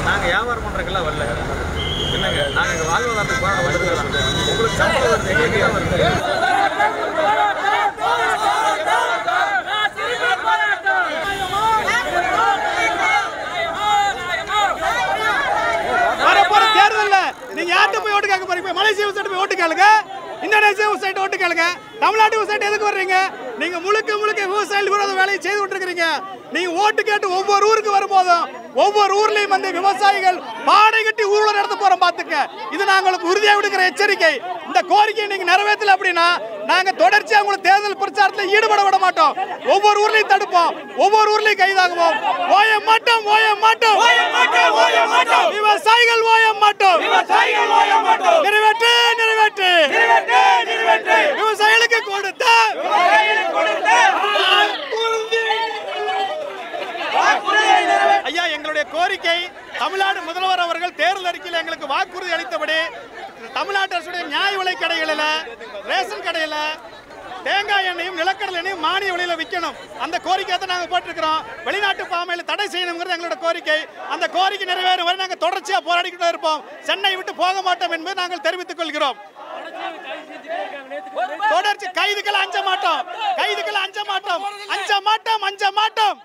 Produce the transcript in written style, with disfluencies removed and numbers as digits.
நாங்க வியாபாரம் பண்றதுக்கெல்லாம் வரல. என்னங்க நாங்க வாழ்வாதாரத்துக்கு போராட்டம் உங்களுக்கு சம்பளம் வருது, எங்களுக்கு தான் வருது. வரப்போற தேர்தல்ல நீங்க யார்கிட்ட போய் ஓட்டு கேட்க போறீங்க? மலேசியா விவசாயிட்ட போய் ஓட்டு கேளுங்க, இந்தோனேசியா விவசாயிட்ட ஓட்டு கேளுங்க. தமிழ்நாட்டு விவசாயிட்ட எதுக்கு வர்றீங்க? நீங்க முழுக்க முழுக்க விவசாயிகள் விரோத வேலையை செய்து கொண்டிருக்கிறீங்க. நீங்க ஓட்டு கேட்டு ஒவ்வொரு ஊருக்கு வரும்போதும் ஒவ்வொரு ஊர்லயும் வந்து விவசாயிகள் பாடை கட்டி ஊர்ல நடத்த போறோம் பாத்துக்க. இது நாங்களுக்கு உறுதியாக விடுக்கிற எச்சரிக்கை. இந்த கோரிக்கையை நீங்க நிறைவேற்றல அப்படின்னா நாங்க தொடர்ச்சியா உங்களுக்கு தேர்தல் பிரச்சாரத்தில் ஈடுபட விட மாட்டோம். ஒவ்வொரு ஊர்லயும் தடுப்போம், ஒவ்வொரு ஊர்லயும் கைதாகுவோம். ஓய மாட்டோம், ஓய மாட்டோம், விவசாயிகள் ஓய மாட்டோம். நிறைவேற்று, நிறைவேற்று, விவசாயிகளுக்கு கொடுத்த ஐயா, எங்களுடைய கோரிக்கை தமிழ்நாடு முதல்வர் அவர்கள் தேர்தல் அறிக்கையில் எங்களுக்கு வாக்குறுதி அளித்தபடி தமிழ்நாட்டு அரசுடைய நியாய விலை கடைகளில், ரேஷன் கடையில் தேங்காய் எண்ணெயும் நிலக்கடலை எண்ணெயும் மானிய விலையில விற்கணும். அந்த கோரிக்கையை தான் நாங்கள் போட்டிருக்கிறோம். வெளிநாட்டு பாமையில தடை செய்யணுங்கிறது எங்களோட கோரிக்கை. அந்த கோரிக்கை நிறைவேறும் வரை நாங்கள் தொடர்ச்சியாக போராடிக்கிட்டே இருப்போம். சென்னை விட்டு போக மாட்டோம் என்பதை நாங்கள் தெரிவித்துக் கொள்கிறோம். தொடர்ச்சி கைதுகள் அஞ்ச மாட்டோம், கைதுகள் அஞ்ச மாட்டோம், அஞ்ச மாட்டோம், அஞ்ச மாட்டோம்.